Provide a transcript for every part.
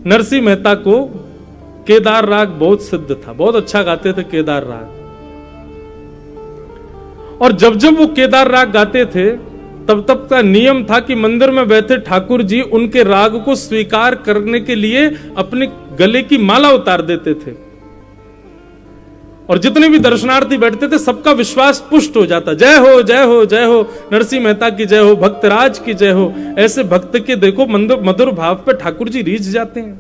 नरसिंह मेहता को केदार राग बहुत सिद्ध था, बहुत अच्छा गाते थे केदार राग। और जब जब वो केदार राग गाते थे तब तब का नियम था कि मंदिर में बैठे ठाकुर जी उनके राग को स्वीकार करने के लिए अपने गले की माला उतार देते थे, और जितने भी दर्शनार्थी बैठते थे सबका विश्वास पुष्ट हो जाता। जय हो जय हो जय हो, नरसिंह मेहता की जय हो, भक्तराज की जय हो। ऐसे भक्त के देखो मधुर भाव पे ठाकुर जी रीझ जाते हैं।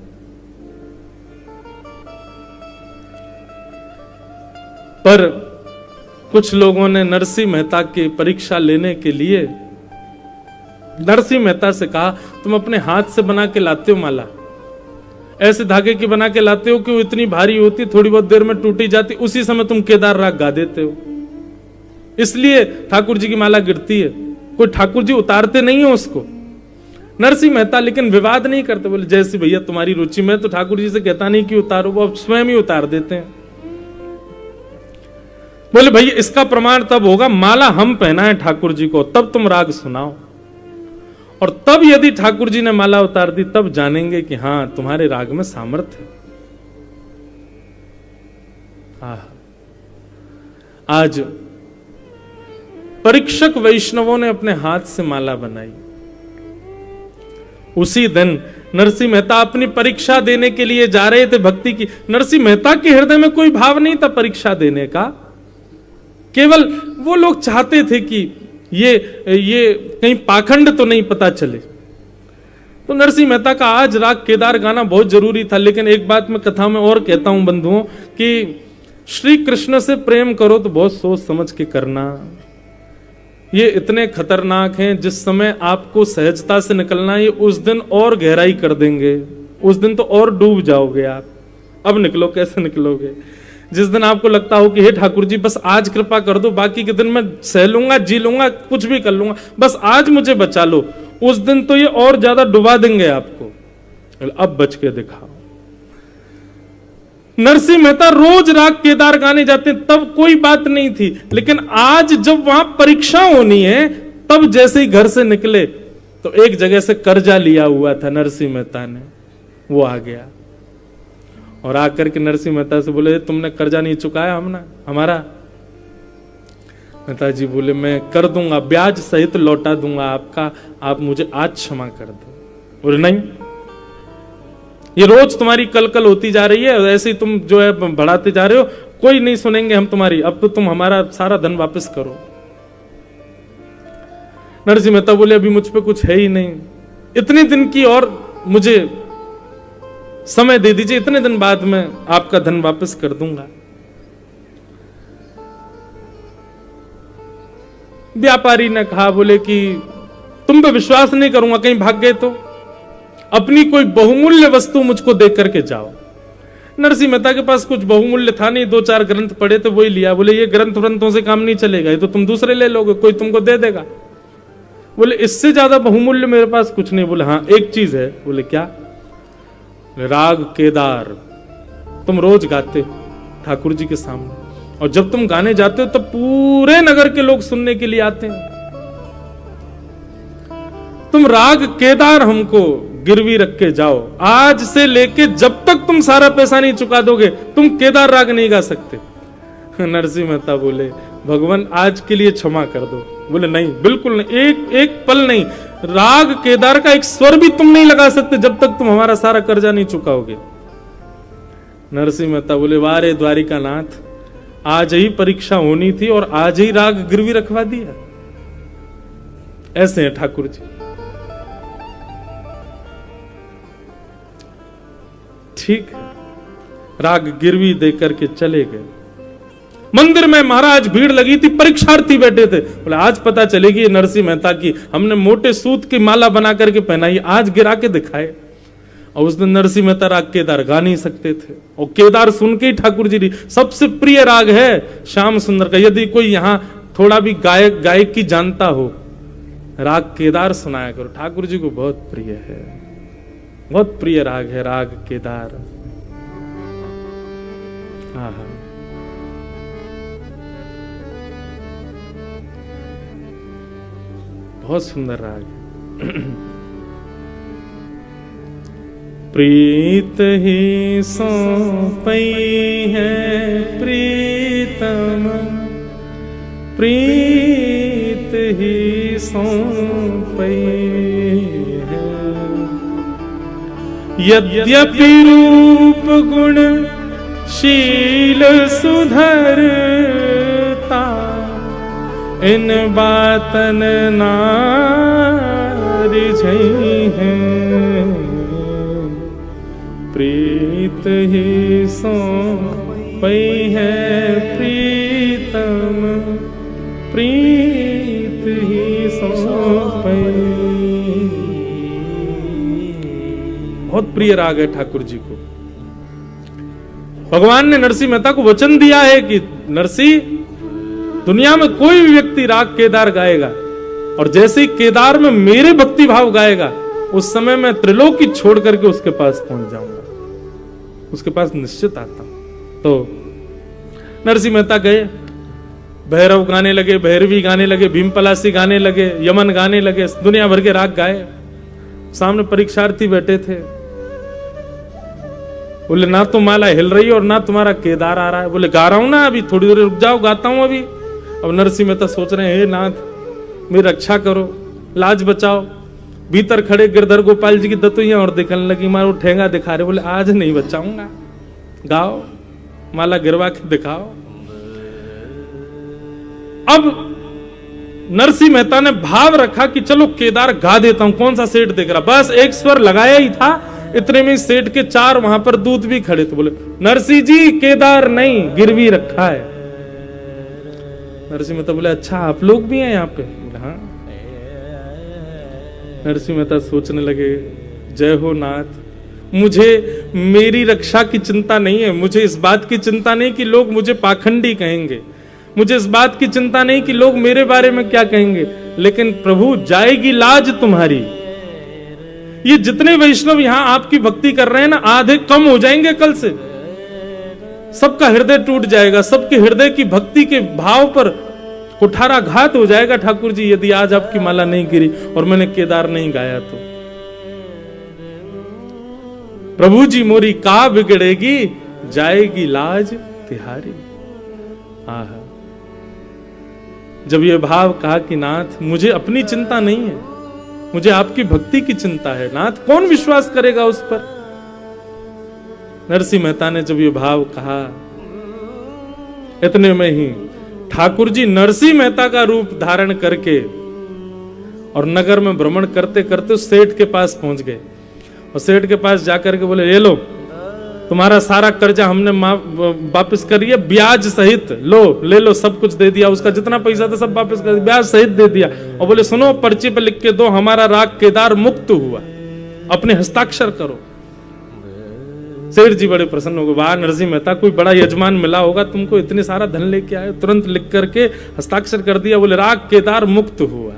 पर कुछ लोगों ने नरसिंह मेहता की परीक्षा लेने के लिए नरसिंह मेहता से कहा, तुम अपने हाथ से बना के लाते हो माला, ऐसे धागे की बना के लाते हो कि वो इतनी भारी होती, थोड़ी बहुत देर में टूटी जाती, उसी समय तुम केदार राग गा देते हो, इसलिए ठाकुर जी की माला गिरती है। कोई ठाकुर जी उतारते नहीं हो उसको। नरसिंह मेहता लेकिन विवाद नहीं करते, बोले जैसी भैया तुम्हारी रुचि में, तो ठाकुर जी से कहता नहीं कि उतारो, वो अब स्वयं ही उतार देते हैं। बोले भैया इसका प्रमाण तब होगा माला हम पहनाएं ठाकुर जी को, तब तुम राग सुनाओ, और तब यदि ठाकुर जी ने माला उतार दी तब जानेंगे कि हां तुम्हारे राग में सामर्थ्य है। आज परीक्षक वैष्णवों ने अपने हाथ से माला बनाई। उसी दिन नरसिंह मेहता अपनी परीक्षा देने के लिए जा रहे थे भक्ति की। नरसिंह मेहता के हृदय में कोई भाव नहीं था परीक्षा देने का, केवल वो लोग चाहते थे कि ये कहीं पाखंड तो नहीं पता चले। तो नरसिंह मेहता का आज राग केदार गाना बहुत जरूरी था। लेकिन एक बात मैं कथा में और कहता हूं बंधुओं कि श्री कृष्ण से प्रेम करो तो बहुत सोच समझ के करना। ये इतने खतरनाक हैं, जिस समय आपको सहजता से निकलना, ये उस दिन और गहराई कर देंगे, उस दिन तो और डूब जाओगे आप। अब निकलो, कैसे निकलोगे? जिस दिन आपको लगता हो कि हे ठाकुर जी बस आज कृपा कर दो, बाकी के दिन मैं सह लूंगा, जी लूंगा, कुछ भी कर लूंगा, बस आज मुझे बचा लो, उस दिन तो ये और ज्यादा डुबा देंगे आपको। अब बच के दिखाओ। नरसिंह मेहता रोज राग केदार गाने जाते, तब कोई बात नहीं थी, लेकिन आज जब वहां परीक्षा होनी है, तब जैसे ही घर से निकले तो एक जगह से कर्जा लिया हुआ था नरसिंह मेहता ने, वो आ गया और आकर के नरसिंह मेहता से बोले तुमने कर्जा नहीं चुकाया हमारा। मेहता जी बोले मैं कर दूंगा, ब्याज सहित लौटा दूंगा आपका, आप मुझे आज क्षमा कर दो। बोले नहीं, ये रोज तुम्हारी कल होती जा रही है, ऐसे ही तुम जो है बढ़ाते जा रहे हो, कोई नहीं सुनेंगे हम तुम्हारी, अब तो तुम हमारा सारा धन वापस करो। नरसिंह मेहता बोले अभी मुझ पे कुछ है ही नहीं, इतने दिन की और मुझे समय दे दीजिए, इतने दिन बाद मैं आपका धन वापस कर दूंगा। व्यापारी ने कहा, बोले कि तुम पे विश्वास नहीं करूंगा, कहीं भाग गए तो अपनी कोई बहुमूल्य वस्तु मुझको दे करके जाओ। नरसिंह मेहता के पास कुछ बहुमूल्य था नहीं, 2-4 ग्रंथ पढ़े थे, वही लिया। बोले ये ग्रंथों से काम नहीं चलेगा, ये तो तुम दूसरे ले लोगे, कोई तुमको दे देगा। बोले इससे ज्यादा बहुमूल्य मेरे पास कुछ नहीं। बोले हाँ एक चीज है। बोले क्या? राग केदार तुम रोज गाते हो ठाकुर जी के सामने, और जब तुम गाने जाते हो तो पूरे नगर के लोग सुनने के लिए आते हैं। तुम राग केदार हमको गिरवी रख के जाओ, आज से लेके जब तक तुम सारा पैसा नहीं चुका दोगे तुम केदार राग नहीं गा सकते। नरसिंह मेहता बोले भगवान आज के लिए क्षमा कर दो। बोले नहीं, बिल्कुल नहीं, एक पल नहीं, राग केदार का एक स्वर भी तुम नहीं लगा सकते जब तक तुम हमारा सारा कर्जा नहीं चुकाओगे। नरसिंह मेहता बोले वारे द्वारिका नाथ, आज ही परीक्षा होनी थी और आज ही राग गिरवी रखवा दिया। ऐसे हैं ठाकुर जी। ठीक है, राग गिरवी देकर के चले गए। मंदिर में महाराज भीड़ लगी थी, परीक्षार्थी बैठे थे। बोले आज पता चलेगी नरसिंह मेहता की, हमने मोटे सूत की माला बना करके पहनाई, आज गिरा के दिखाए। और उस दिन नरसिंह मेहता राग केदार गा नहीं सकते थे, और केदार सुन के ही ठाकुर जी सबसे प्रिय राग है श्याम सुंदर का। यदि कोई यहां थोड़ा भी गायक की जानता हो, राग केदार सुनाया करो, ठाकुर जी को बहुत प्रिय है, बहुत प्रिय राग है राग केदार। हाँ हाँ, बहुत सुंदर राग है। प्रीत ही सौंपई है प्रीतम, प्रीत ही सौंपई है। यद्यपि रूप गुण शील सुधरता, इन बातन नारी झई है। प्रीत ही सौंपई है प्रीतम, प्रीत ही सौंपई। बहुत प्रिय राग है ठाकुर जी को। भगवान ने नरसिंह मेहता को वचन दिया है कि नरसिंह, दुनिया में कोई भी व्यक्ति राग केदार गाएगा और जैसे ही केदार में मेरे भक्ति भाव गाएगा, उस समय मैं त्रिलोकी छोड़ करके उसके पास पहुंच जाऊंगा, उसके पास निश्चित आता हूं। तो नरसिंह मेहता गए, भैरव गाने लगे, भैरवी गाने लगे, भीम पलासी गाने लगे, यमन गाने लगे, दुनिया भर के राग गाए। सामने परीक्षार्थी बैठे थे, बोले ना तो माला हिल रही है और ना तुम्हारा केदार आ रहा है। बोले गा रहा हूं ना, अभी थोड़ी देर रुक जाओ, गाता हूं अभी। अब नरसिंह मेहता सोच रहे हैं, हे नाथ मेरी रक्षा करो, लाज बचाओ। भीतर खड़े गिरधर गोपाल जी की दतुइयां और दिखने लगी, मारो ठेंगा दिखा रहे। बोले आज नहीं बचाऊंगा, गाओ, माला गिरवा के दिखाओ। अब नरसिंह मेहता ने भाव रखा कि चलो केदार गा देता हूं, कौन सा सेठ दिख रहा। बस एक स्वर लगाया ही था, इतने में सेठ के 4 वहां पर दूत भी खड़े थे। बोले नरसिंह जी केदार नहीं, गिरवी रखा है। नरसिंह मेहता बोले अच्छा आप लोग भी हैं यहाँ पे? हाँ। नरसिंह मेहता सोचने लगे, जय हो नाथ, मुझे मेरी रक्षा की चिंता नहीं है, मुझे इस बात की चिंता नहीं कि लोग मुझे पाखंडी कहेंगे, मुझे इस बात की चिंता नहीं कि लोग मेरे बारे में क्या कहेंगे, लेकिन प्रभु जाएगी लाज तुम्हारी। ये जितने वैष्णव यहां आपकी भक्ति कर रहे हैं ना, आधे कम हो जाएंगे कल से, सबका हृदय टूट जाएगा, सबके हृदय की भक्ति के भाव पर कुठाराघात हो जाएगा ठाकुर जी, यदि आज आपकी माला नहीं गिरी और मैंने केदार नहीं गाया तो। प्रभु जी मोरी का बिगड़ेगी, जाएगी लाज तिहारी। आहा, जब ये भाव कहा कि नाथ मुझे अपनी चिंता नहीं है, मुझे आपकी भक्ति की चिंता है, नाथ कौन विश्वास करेगा उस पर। नरसिंह मेहता ने जब ये भाव कहा, इतने में ही ठाकुर जी नरसिंह मेहता का रूप धारण करके और नगर में भ्रमण करते करते उस सेठ के पास पहुंच गए और सेठ के पास जाकर के बोले, ये लो तुम्हारा सारा कर्जा हमने वापस करिए, ब्याज सहित लो, ले लो, सब कुछ दे दिया, उसका जितना पैसा था सब वापस कर दिया, ब्याज सहित दे दिया। और बोले सुनो, पर्ची पे लिख के दो, हमारा राग केदार मुक्त हुआ, अपने हस्ताक्षर करो। सेठ जी बड़े प्रसन्न हो गए, वाह नरसिंह मेहता, कोई बड़ा यजमान मिला होगा तुमको, इतने सारा धन लेके आए। तुरंत लिख करके हस्ताक्षर कर दिया, बोले राग केदार मुक्त हुआ।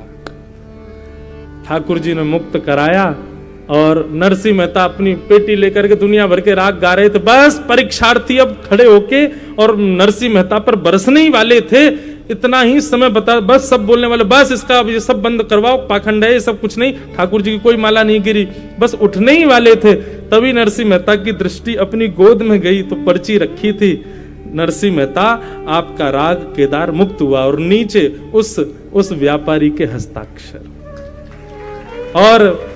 ठाकुर जी ने मुक्त कराया और नरसिंह मेहता अपनी पेटी लेकर के दुनिया भर के राग गा रहे थे। बस परीक्षार्थी अब खड़े होके और नरसिंह मेहता पर बरसने ही वाले थे, इतना ही समय बता, बस सब बोलने वाले, बस इसका अब ये सब बंद करवाओ, पाखंड है ये सब, कुछ नहीं, ठाकुर जी की कोई माला नहीं गिरी, बस उठने ही वाले थे। तभी नरसिंह मेहता की दृष्टि अपनी गोद में गई तो पर्ची रखी थी, नरसिंह मेहता आपका राग केदार मुक्त हुआ, और नीचे उस व्यापारी के हस्ताक्षर। और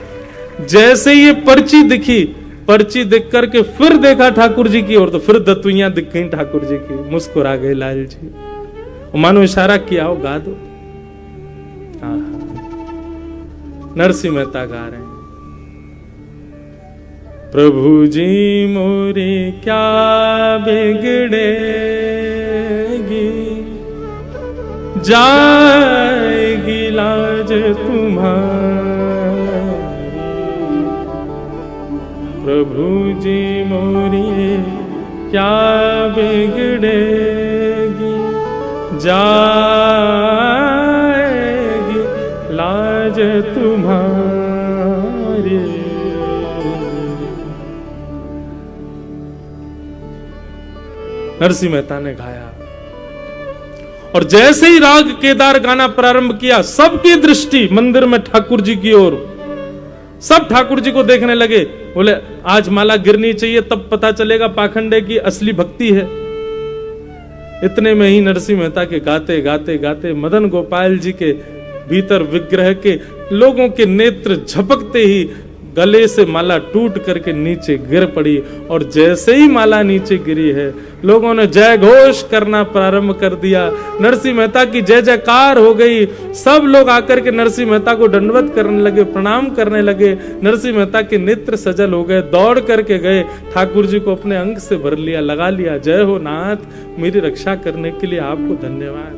जैसे ये पर्ची दिखी, पर्ची देख करके फिर देखा ठाकुर जी की ओर, तो फिर दतुइयां दिख गई ठाकुर जी की, मुस्कुरा गए लाल जी, मानो इशारा किया हो गा दो। नरसिंह मेहता गा रहे हैं, प्रभु जी मोरे क्या बिगड़ेगी, जाएगी लाज तुम्हारी। प्रभु जी मोरी क्या बिगड़ेगी, जाएगी लाज तुम्हारी। नरसिंह मेहता ने गाया और जैसे ही राग केदार गाना प्रारंभ किया, सबकी दृष्टि मंदिर में ठाकुर जी की ओर, सब ठाकुर जी को देखने लगे। बोले आज माला गिरनी चाहिए, तब पता चलेगा पाखंडे की असली भक्ति है। इतने में ही नरसिंह मेहता के गाते गाते गाते मदन गोपाल जी के भीतर विग्रह के लोगों के नेत्र झपकते ही गले से माला टूट करके नीचे गिर पड़ी। और जैसे ही माला नीचे गिरी है, लोगों ने जय घोष करना प्रारंभ कर दिया। नरसिंह मेहता की जय जयकार हो गई। सब लोग आकर के नरसिंह मेहता को दंडवत करने लगे, प्रणाम करने लगे। नरसिंह मेहता के नेत्र सजल हो गए, दौड़ करके गए, ठाकुर जी को अपने अंग से भर लिया, लगा लिया। जय हो नाथ, मेरी रक्षा करने के लिए आपको धन्यवाद।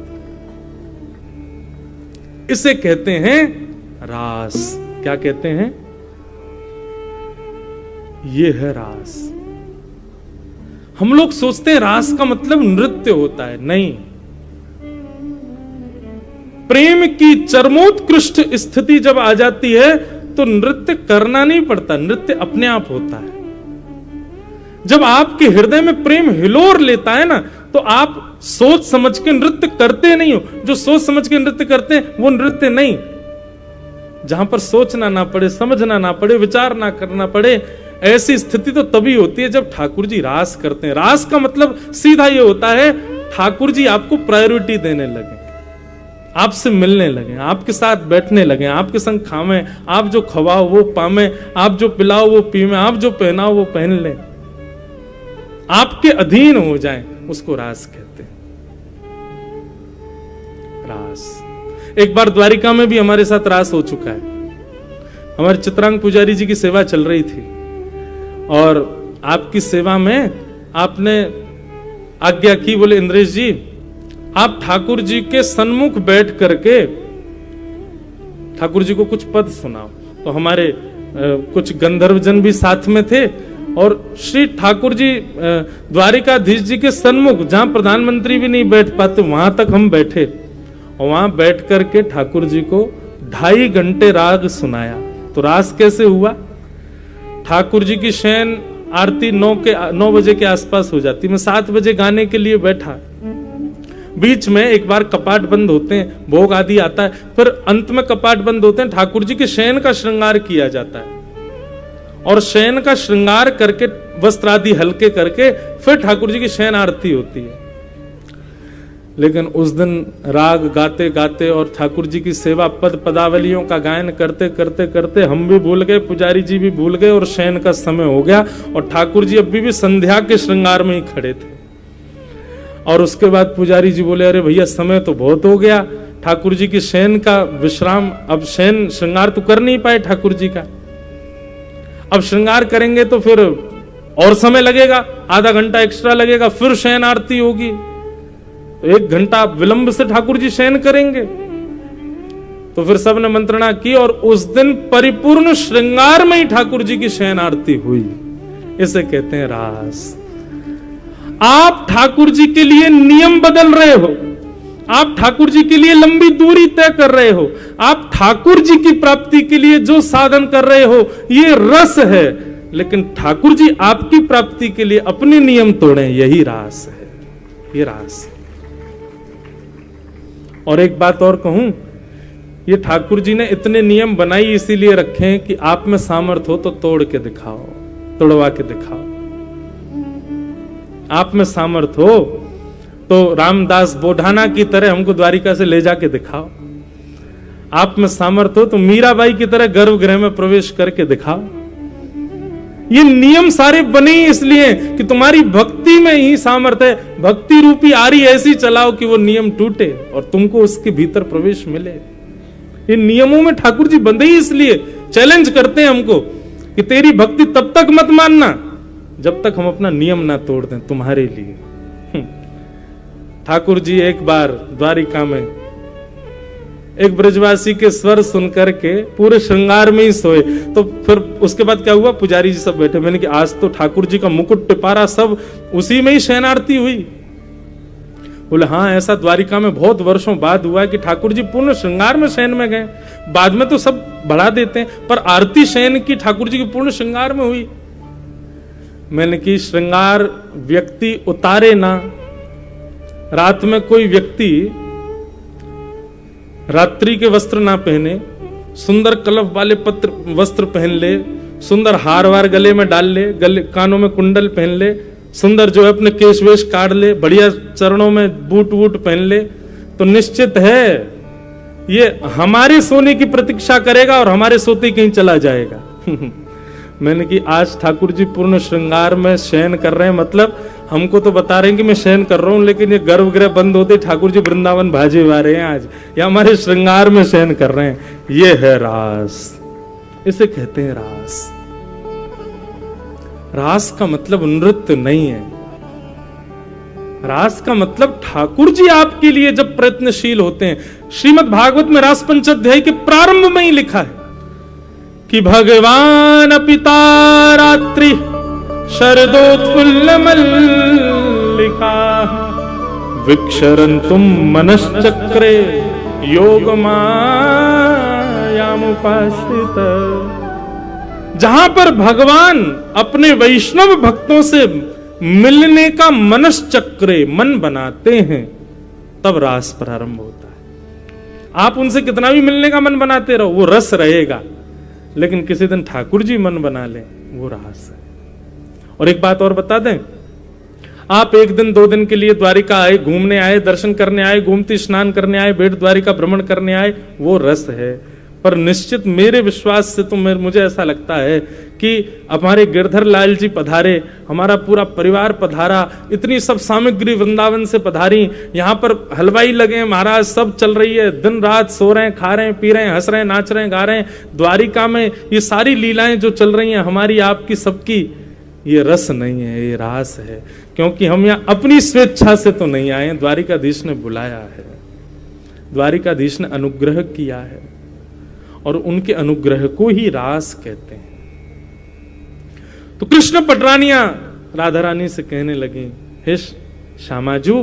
इसे कहते हैं रास। क्या कहते हैं? ये है रास। हम लोग सोचते हैं रास का मतलब नृत्य होता है। नहीं, प्रेम की चरमोत्कृष्ट स्थिति जब आ जाती है तो नृत्य करना नहीं पड़ता, नृत्य अपने आप होता है। जब आपके हृदय में प्रेम हिलोर लेता है ना, तो आप सोच समझ के नृत्य करते नहीं हो। जो सोच समझ के नृत्य करते हैं वो नृत्य नहीं। जहां पर सोचना ना पड़े, समझना ना पड़े, विचार ना करना पड़े, ऐसी स्थिति तो तभी होती है जब ठाकुर जी रास करते हैं। रास का मतलब सीधा ये होता है, ठाकुर जी आपको प्रायोरिटी देने लगे, आपसे मिलने लगे, आपके साथ बैठने लगे, आपके संग खावे, आप जो खवाओ वो पावे, आप जो पिलाओ वो पीवे, आप जो पहनाओ वो पहन ले, आपके अधीन हो जाए, उसको रास कहते हैं। रास। एक बार द्वारिका में भी हमारे साथ रास हो चुका है। हमारे चित्रांग पुजारी जी की सेवा चल रही थी और आपकी सेवा में आपने आज्ञा की, बोले इंद्रेश जी आप ठाकुर जी के सन्मुख बैठ करके ठाकुर जी को कुछ पद सुनाओ। तो हमारे कुछ गंधर्वजन भी साथ में थे और श्री ठाकुर जी द्वारिकाधीश जी के सन्मुख, जहां प्रधानमंत्री भी नहीं बैठ पाते, वहां तक हम बैठे और वहां बैठ करके ठाकुर जी को 2.5 घंटे राग सुनाया। तो रास कैसे हुआ? ठाकुर जी की शयन आरती 9 बजे के आसपास हो जाती। मैं 7 बजे गाने के लिए बैठा, बीच में एक बार कपाट बंद होते हैं, भोग आदि आता है, फिर अंत में कपाट बंद होते हैं, ठाकुर जी के शयन का श्रृंगार किया जाता है और शयन का श्रृंगार करके वस्त्र आदि हल्के करके फिर ठाकुर जी की शयन आरती होती है। लेकिन उस दिन राग गाते गाते और ठाकुर जी की सेवा पद पदावलियों का गायन करते करते करते हम भी भूल गए, पुजारी जी भी भूल गए और शयन का समय हो गया और ठाकुर जी अभी भी संध्या के श्रृंगार में ही खड़े थे। और उसके बाद पुजारी जी बोले, अरे भैया समय तो बहुत हो गया, ठाकुर जी की शयन का विश्राम, अब शयन श्रृंगार तो कर नहीं पाए ठाकुर जी का, अब श्रृंगार करेंगे तो फिर और समय लगेगा, आधा घंटा एक्स्ट्रा लगेगा, फिर शयन आरती होगी, 1 घंटा विलंब से ठाकुर जी शयन करेंगे। तो फिर सबने मंत्रणा की और उस दिन परिपूर्ण श्रृंगार में ही ठाकुर जी की शयन आरती हुई। इसे कहते हैं रास। आप ठाकुर जी के लिए नियम बदल रहे हो, आप ठाकुर जी के लिए लंबी दूरी तय कर रहे हो, आप ठाकुर जी की प्राप्ति के लिए जो साधन कर रहे हो ये रस है, लेकिन ठाकुर जी आपकी प्राप्ति के लिए अपने नियम तोड़े, यही रास है, ये रास है। और एक बात और कहूं, ये ठाकुर जी ने इतने नियम बनाई इसीलिए रखे हैं कि आप में सामर्थ्य हो तो तोड़ के दिखाओ, तोड़वा के दिखाओ। आप में सामर्थ्य हो तो रामदास बोढ़ाना की तरह हमको द्वारिका से ले जाके दिखाओ। आप में सामर्थ्य हो तो मीराबाई की तरह गर्भगृह में प्रवेश करके दिखाओ। ये नियम सारे बने इसलिए कि तुम्हारी भक्ति में ही सामर्थ्य है। भक्ति रूपी आरी ऐसी चलाओ कि वो नियम टूटे और तुमको उसके भीतर प्रवेश मिले। ये नियमों में ठाकुर जी बंधे ही इसलिए चैलेंज करते हैं हमको कि तेरी भक्ति तब तक मत मानना जब तक हम अपना नियम ना तोड़ दें तुम्हारे लिए। ठाकुर जी एक बार द्वारिका में एक ब्रजवासी के स्वर सुनकर के पूरे श्रृंगार में ही सोए। तो फिर उसके बाद क्या हुआ, पुजारी जी सब बैठे, मैंने कि आज तो ठाकुर जी का मुकुट टिपारा सब उसी में ही शयन आरती हुई। बोले हाँ, ऐसा द्वारिका में बहुत वर्षों बाद हुआ है कि ठाकुर जी पूर्ण श्रृंगार में शयन में गए। बाद में तो सब बढ़ा देते हैं, पर आरती शयन की ठाकुर जी की पूर्ण श्रृंगार में हुई। मैंने कि श्रृंगार व्यक्ति उतारे ना। रात में कोई व्यक्ति रात्रि के वस्त्र ना पहने, सुंदर कलफ वाले वस्त्र पहन ले, सुंदर हार वार गले में डाल ले, गले कानों में कुंडल पहन ले, सुंदर जो है अपने केश वेश काट ले, बढ़िया चरणों में बूट वूट पहन ले, तो निश्चित है ये हमारे सोने की प्रतीक्षा करेगा और हमारे सोते कहीं चला जाएगा। मैंने कि आज ठाकुर जी पूर्ण श्रृंगार में शयन कर रहे हैं, मतलब हमको तो बता रहे हैं कि मैं शयन कर रहा हूं, लेकिन ये गर्भगृह बंद होते ठाकुर जी वृंदावन भाजे हुआ रहे हैं आज, या हमारे श्रृंगार में शयन कर रहे हैं। ये है रास, इसे कहते हैं रास। रास का मतलब नृत्य नहीं है, रास का मतलब ठाकुर जी आपके लिए जब प्रयत्नशील होते हैं। श्रीमद् भागवत में रास पंचाध्याय के प्रारंभ में ही लिखा है कि भगवान पिता रात्रि शरदोत्फुल्ल मल्लिका विक्षरन्तुम मनश्चक्रे योगमायामुपासित। जहां पर भगवान अपने वैष्णव भक्तों से मिलने का मनश्चक्रे मन बनाते हैं, तब रास प्रारंभ होता है। आप उनसे कितना भी मिलने का मन बनाते रहो, वो रस रहेगा, लेकिन किसी दिन ठाकुर जी मन बना लें, वो रास है। और एक बात और बता दें, आप एक दिन 2 दिन के लिए द्वारिका आए, घूमने आए, दर्शन करने आए, गोमती स्नान करने आए, बेट द्वारिका भ्रमण करने आए, वो रस है। पर निश्चित मेरे विश्वास से तो मुझे ऐसा लगता है कि हमारे गिरधर लाल जी पधारे, हमारा पूरा परिवार पधारा, इतनी सब सामग्री वृंदावन से पधारी, यहाँ पर हलवाई लगे हैं महाराज, सब चल रही है, दिन रात सो रहे हैं, खा रहे हैं, पी रहे हैं, हंस रहे हैं, नाच रहे हैं, गा रहे हैं, द्वारिका में ये सारी लीलाएं जो चल रही हैं हमारी आपकी सबकी, ये रस नहीं है, ये रास है। क्योंकि हम यहाँ अपनी स्वेच्छा से तो नहीं आए, द्वारिकाधीश ने बुलाया है, द्वारिकाधीश ने अनुग्रह किया है, और उनके अनुग्रह को ही रास कहते हैं। तो कृष्ण पटरानियां राधा रानी से कहने लगी, हे श्यामाजू,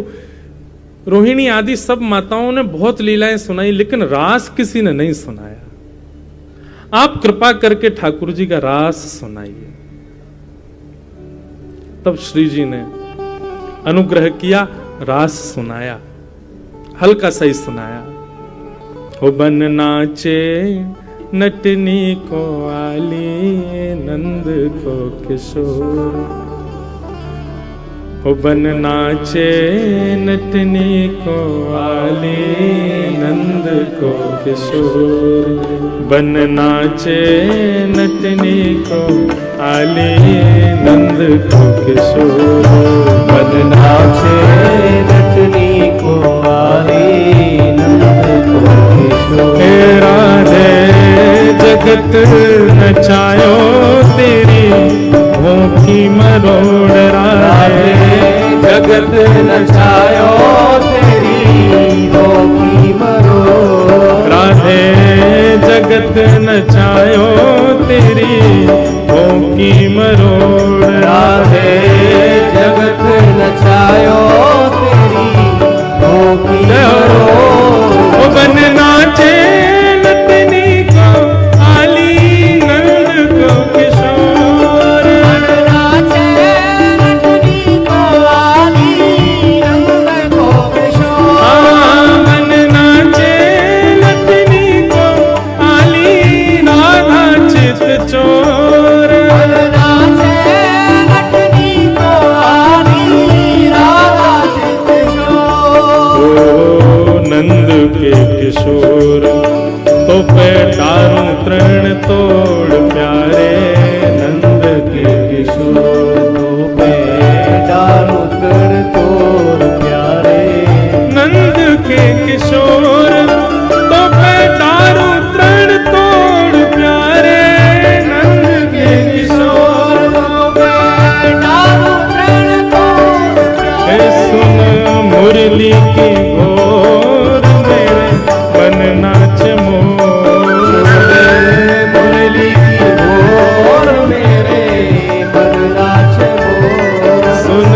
रोहिणी आदि सब माताओं ने बहुत लीलाएं सुनाई, लेकिन रास किसी ने नहीं सुनाया। आप कृपा करके ठाकुर जी का रास सुनाइए। तब श्री जी ने अनुग्रह किया, रास सुनाया, हल्का सा ही सुनाया। हो बन नाचे नटनी को आली, नंद को किशोर। हो बन नाचे नटनी को आली, नंद को किशोर। बन नाचे नटनी को आली, नंद को किशोर। बन नाचे नटनी को आली, नंद को किशोर। हे राधे जगत नचायो तेरी भूखी मरोड़, राधे जगत नचायो तेरी भूखी मरोड़। राधे जगत नचायो तेरी भूखी मरोड़। राधे जगत नचायो तेरी भूखी मरोड़। बन नाचे नटनी को आली, नंद को किशोर। बन नाचे नटनी को आली, नंद को किशोर। बन नाचे नटनी को आली, राधा चित चोर। बन नाचे नटनी को आली, राधा चित चोर। ओ नंद के किशोर, तो पैटारूं तृण तोड़ प्यारे। नंद के किशोर, तो पैटारूं तृण तोड़ प्यारे। नंद के किशोर, तो पैटारूं तृण तोड़ प्यारे। नंद के किशोर, तो पैटारूं तृण तोड़ प्यारे। सुन मुरली की घोर मेरे, बन नाच मोर। मुरली की घोर मेरे, बन नाच मोर। सुन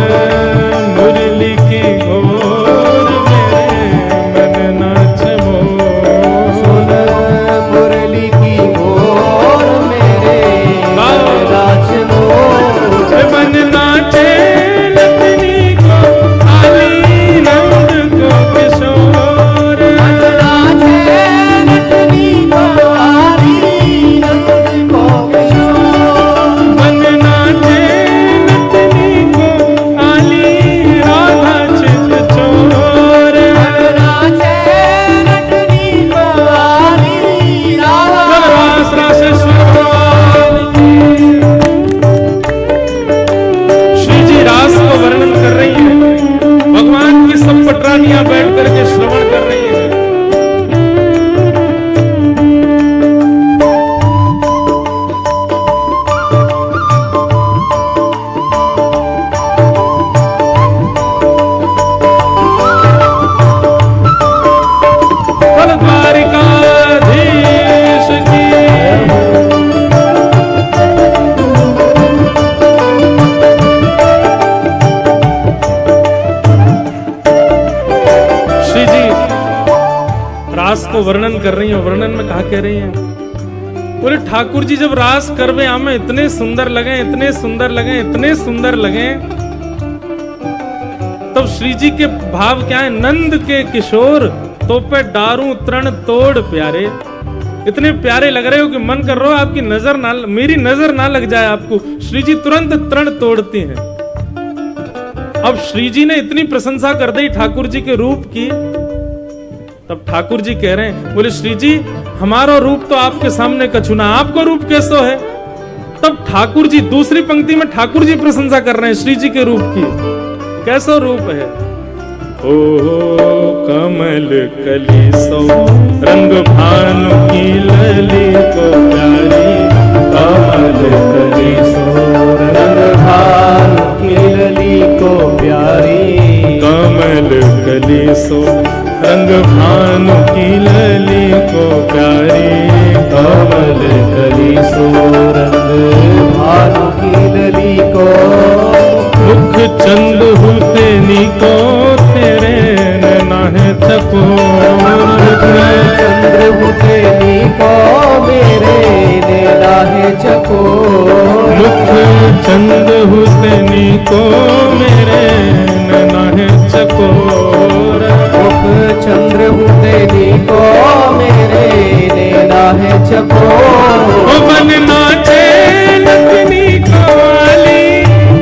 मुरली की घोर मेरे, बन नाच मोर। सुन मुरली की घोर मेरे, बन नाच मोर। बन नाचे नटनी को आली, नंद को को वर्णन कर रही हैं, वर्णन में कहा कह रही हैं, बोले ठाकुर जी जब रास करवे आमे इतने सुंदर लगे, इतने सुंदर लगे, इतने सुंदर लगे, तब श्री जी के भाव क्या है, नंद के किशोर तो पे डारू तृण तोड़ प्यारे, इतने प्यारे लग रहे हो कि मन कर रहा हो आपकी नजर ना, मेरी नजर ना लग जाए आपको। श्री जी तुरंत तृण तोड़ती हैं। अब श्री जी ने इतनी प्रशंसा कर दी ठाकुर जी के रूप की, तब ठाकुर जी कह रहे हैं, बोले श्री जी हमारा रूप तो आपके सामने कछुना, आपको रूप कैसो है। तब ठाकुर जी दूसरी पंक्ति में ठाकुर जी प्रशंसा कर रहे हैं श्री जी के रूप की, कैसा रूप है। ओ कमल कली सो रंग भानु की लली को प्यारी, कमल कली सो रंग भानु की लली को प्यारी, कमल कली सो रंग भानु की लली को प्यारी, कमल कली सो रंग भानु की लली को, मुख चंद होते नीको तेरे नैना है चकोर, चंद्र होते नीको मेरे नैना है चकोर, मुख चंद होते नीको मेरे नैना है चकोर, मुख चंद्र होते नीको मेरे नैना है चकोर, ओ बन नाचे नंदनी को वाली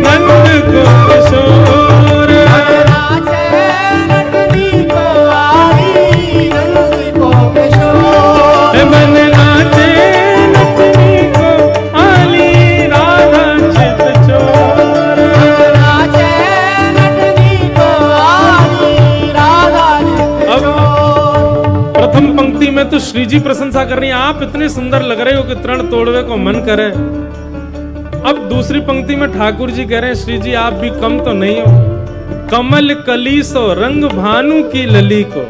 नंद को किशोर, नाचे नंदनी को वाली नंद को किशोर, बन नाचे नंदनी को वाली राधा चित चोर, नाचे नंदनी को वाली राधा चित चोर। प्रथम पंक्ति में तो श्री जी प्रशंसा कर रही हैं, आप इतने सुंदर लग रहे हो कि तृण तोड़वे को मन करे। अब दूसरी पंक्ति में ठाकुर जी कह रहे हैं, श्री जी आप भी कम तो नहीं हो, कमल कली सो रंग भानु की लली को,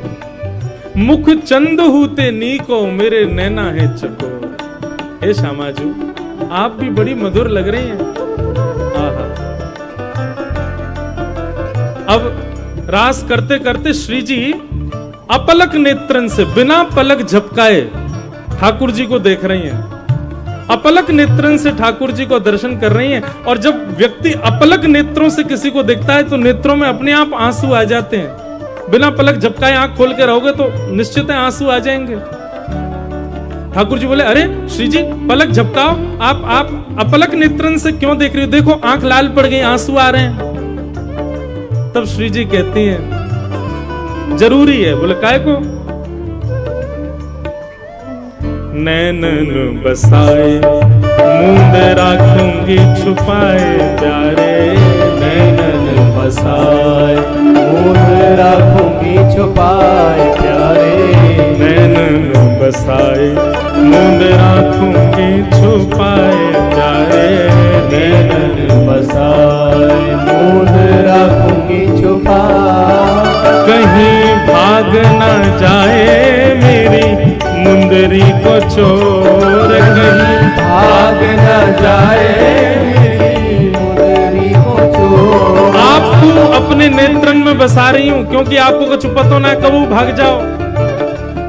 मुख चंद हूते नी को मेरे नैना है चकोर। हे श्यामाजू आप भी बड़ी मधुर लग रही हैं। आहा। अब रास करते करते श्री जी अपलक नेत्रन से बिना पलक झपकाए ठाकुर जी को देख रही हैं, अपलक नेत्रन से ठाकुर जी को दर्शन कर रही हैं। और जब व्यक्ति अपलक नेत्रों से किसी को देखता है तो नेत्रों में अपने आप आंसू आ जाते हैं। बिना पलक झपकाए आंख खोल के रहोगे तो निश्चित है आंसू आ जाएंगे। ठाकुर जी बोले, अरे श्री जी पलक झपकाओ, आप अपलक नेत्रन से क्यों देख रही हो, देखो आंख लाल पड़ गई, आंसू आ रहे हैं। तब श्री जी कहती हैं, जरूरी है। बोले काय को, नैनन बसाए मूंद राखूंगी छुपाए प्यारे, नैनन बसाए मूंद राखूंगी छुपाए प्यारे, नैनन बसाए मूंद राखूंगी छुपाए प्यारे, नैनन बसाए मूंद राखूंगी छुपाए, कहीं भाग ना जाए मेरी मुंदरी को चोर, कहीं भाग न जाए मेरी मुंदरी को चोर। आपको अपने नेत्रन में बसा रही हूं क्योंकि आपको कुछ पता ना कब भाग जाओ।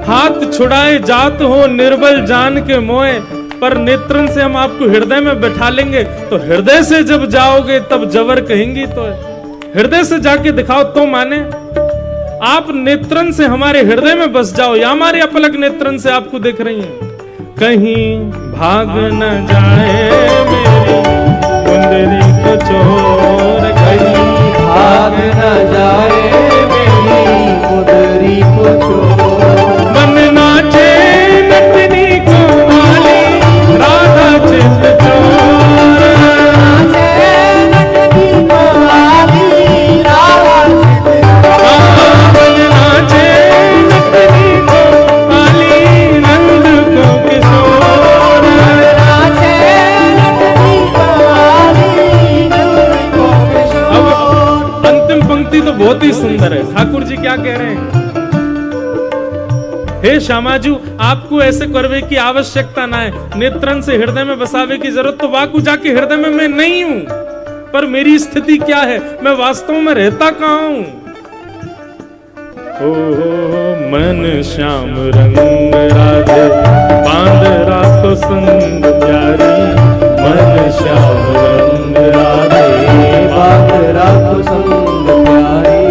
हाथ छुड़ाए जात हो निर्बल जान के मोए, पर नेत्रन से हम आपको हृदय में बैठा लेंगे। तो हृदय से जब जाओगे तब जबर कहेंगी, तो हृदय से जाके दिखाओ तो माने। आप नेत्रन से हमारे हृदय में बस जाओ, या हमारे अपलक नेत्रन से आपको देख रही हैं। कहीं भाग न जाए मेरी मुंदरी को चोर, कहीं भाग न जाए मेरी मुंदरी को चोर, मन नाचे नटनी को वाली राधा चित चोर, नाचे नटनी को वाली राधा चित चोर, मन नाचे नटनी को वाली नंद को किशोर, नाचे नटनी को वाली नंद को किशोर। अब अंतिम पंक्ति तो बहुत ही सुंदर है। ठाकुर जी क्या कह रहे हैं, हे श्यामाजू आपको ऐसे करवे की आवश्यकता ना है, नेत्रन से हृदय में बसावे की जरूरत तो वाकु जाके हृदय में मैं नहीं हूं, पर मेरी स्थिति क्या है, मैं वास्तव में रहता कहां हूं। ओ मन श्याम रंग राधे बांध राखो संग प्यारी, मन श्याम रंग राधे बांध राखो संग प्यारी,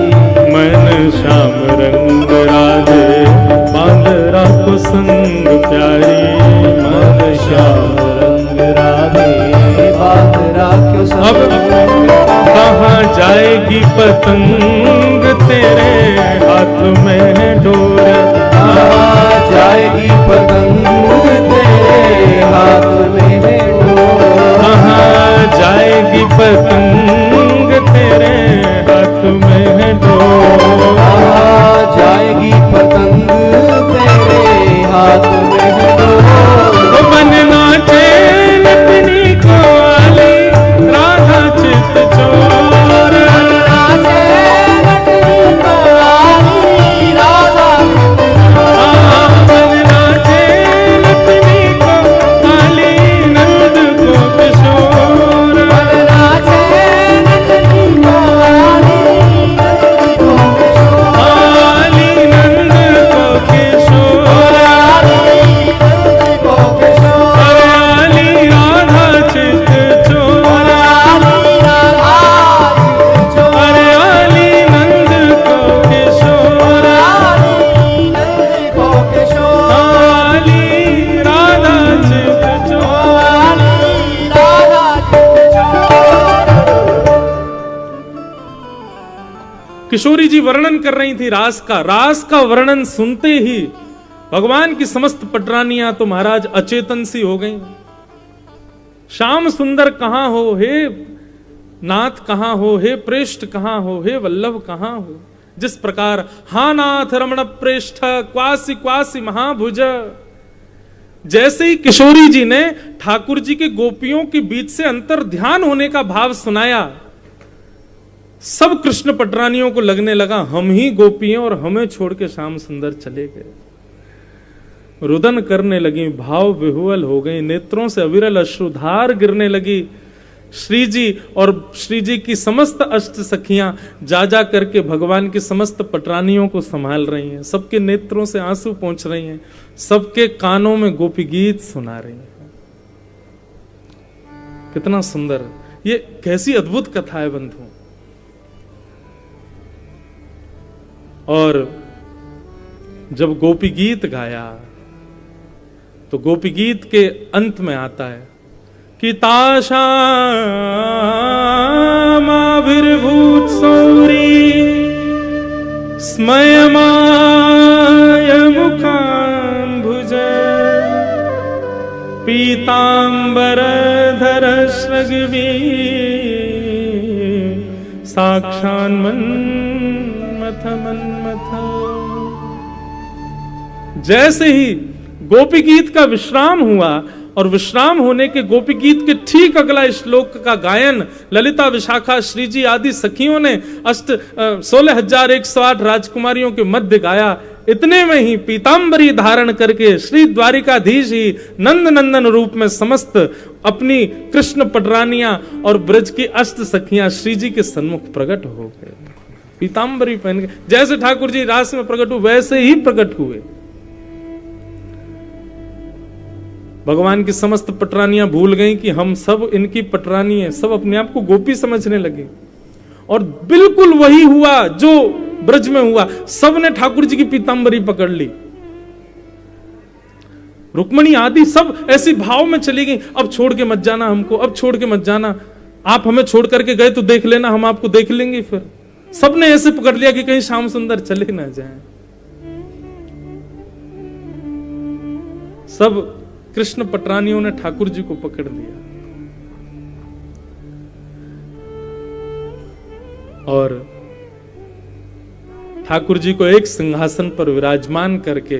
मन श्याम रंग राधे बांध राखो संग प्यारी, मन श्याम रंग राधे बांध राखो संग प्यारी। कहाँ जाएगी पतंग तेरे हाथ में डोर, कहाँ जाएगी पतंग तेरे हाथ में डोर, कहाँ जाएगी पतंग तेरे हाथ में डोर, कहाँ जाएगी पतंग तेरे हाथ में डोर। मन नाचे नटनी को वाली राधा चित चोर, नाचे नटनी को वाली राधा मन नाचे नटनी को वाली नंद को किशोर, नाचे नटनी को वाली नंद को किशोर, वाली राधा चित चोर, वाली नंद को किशोर, वाली राधा चित चोर। किशोरी जी वर्णन कर रही थी रास का वर्णन सुनते ही भगवान की समस्त पटरानियां तो महाराज अचेतन सी हो गईं। श्याम सुंदर कहां हो हे नाथ, कहां हो हे प्रेष्ठ, कहां हो हे वल्लभ, कहां हो। जिस प्रकार हा नाथ रमण प्रेष्ठ क्वासी क्वासी महाभुज, जैसे ही किशोरी जी ने ठाकुर जी के गोपियों के बीच से अंतर ध्यान होने का भाव सुनाया, सब कृष्ण पटरानियों को लगने लगा हम ही गोपी हैं और हमें छोड़ के श्याम सुंदर चले गए। रुदन करने लगी, भाव विह्वल हो गई, नेत्रों से अविरल अश्रुधार गिरने लगी। श्री जी और श्री जी की समस्त अष्ट सखियां जा जा करके भगवान की समस्त पटरानियों को संभाल रही हैं, सबके नेत्रों से आंसू पहुंच रही हैं, सबके कानों में गोपी गीत सुना रही हैं। कितना सुंदर, ये कैसी अद्भुत कथा है बंधु। और जब गोपी गीत गाया तो गोपी गीत के अंत में आता है कि ताशामाभिर्भूत सौरी स्मयमाय मुखाम्भुज पीतांबरधर श्रगवी साक्षान्मन्मथ मन्मथ। जैसे ही गोपी गीत का विश्राम हुआ और विश्राम होने के गोपी गीत के ठीक अगला श्लोक का गायन ललिता, विशाखा, श्रीजी आदि सखियों ने 16,108 राजकुमारियों के मध्य गाया। इतने में ही पीतांबरी धारण करके श्री द्वारिकाधीश ही नंद नंदन रूप में समस्त अपनी कृष्ण पटरानियां और ब्रज की अष्ट सखियां श्रीजी के सन्मुख प्रकट हो गए। पीतांबरी पहन के जैसे ठाकुर जी रास में प्रकट हुए वैसे ही प्रकट हुए। भगवान की समस्त पटरानियां भूल गईं कि हम सब इनकी पटरानी हैं, सब अपने आप को गोपी समझने लगे। और बिल्कुल वही हुआ जो ब्रज में हुआ, सब ने ठाकुर जी की पीतांबरी पकड़ ली। रुक्मणी आदि सब ऐसी भाव में चली गई, अब छोड़ के मत जाना हमको, अब छोड़ के मत जाना, आप हमें छोड़ करके गए तो देख लेना, हम आपको देख लेंगे। फिर सबने ऐसे पकड़ लिया कि कहीं श्याम सुंदर चले ना जाएं। सब कृष्ण पटरानियों ने ठाकुर जी को पकड़ लिया और ठाकुर जी को एक सिंहासन पर विराजमान करके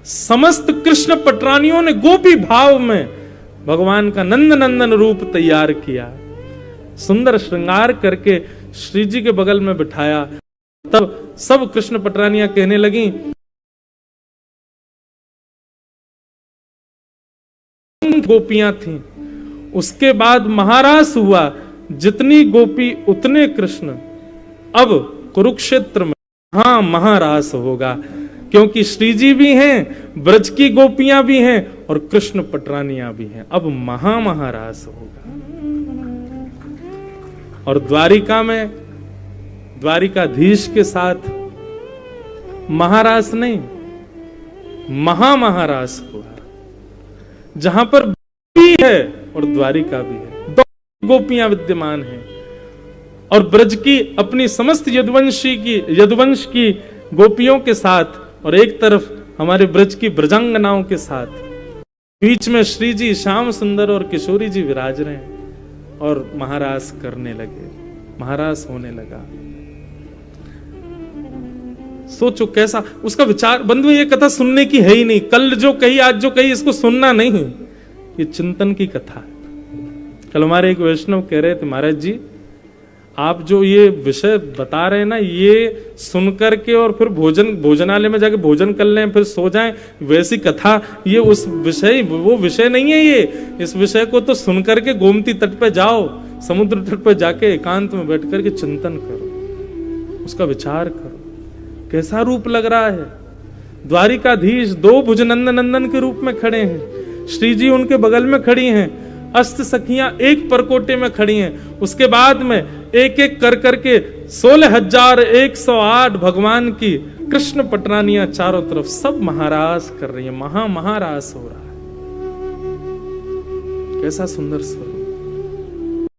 समस्त कृष्ण पटरानियों ने गोपी भाव में भगवान का नंद नंदन रूप तैयार किया, सुंदर श्रृंगार करके श्री जी के बगल में बिठाया। तब सब कृष्ण पटरानियां कहने लगी गोपियां थीं। उसके बाद महारास हुआ, जितनी गोपी उतने कृष्ण। अब कुरुक्षेत्र में हाँ महारास होगा, क्योंकि श्री जी भी हैं, ब्रज की गोपियां भी हैं और कृष्ण पटरानियां भी हैं। अब महारास होगा। और द्वारिका में द्वारिकाधीश के साथ महारास नहीं, महारास होगा, जहां पर भी है और द्वारिका भी है, दो गोपियां विद्यमान हैं। और ब्रज की अपनी समस्त यदुवंश की गोपियों के साथ, और एक तरफ हमारे ब्रज की ब्रजांगनाओं के साथ, बीच में श्री जी, श्याम सुंदर और किशोरी जी विराज रहे हैं और महारास करने लगे, महारास होने लगा। सोचो कैसा उसका विचार। बंधु, ये कथा सुनने की है ही नहीं, कल जो कही आज जो कही इसको सुनना नहीं, ये चिंतन की कथा है। कल हमारे एक वैष्णव कह रहे थे, महाराज जी आप जो ये विषय बता रहे हैं ना, ये सुन करके और फिर भोजनालय में जाके भोजन कर लें फिर सो जाएं, वैसी कथा ये वो विषय नहीं है। ये इस विषय को तो सुन करके गोमती तट पे जाओ, समुद्र तट पे जाके एकांत में बैठ करके चिंतन करो, उसका विचार करो, कैसा रूप लग रहा है। द्वारिकाधीश दो भुजनंदन के रूप में खड़े हैं, श्री जी उनके बगल में खड़ी हैं, अष्ट सखियां एक परकोटे में खड़ी हैं। उसके बाद में एक एक कर करके 16,108 भगवान की कृष्ण पटरानियां चारों तरफ सब महारास कर रही है, महारास हो रहा है। कैसा सुंदर स्वरूप।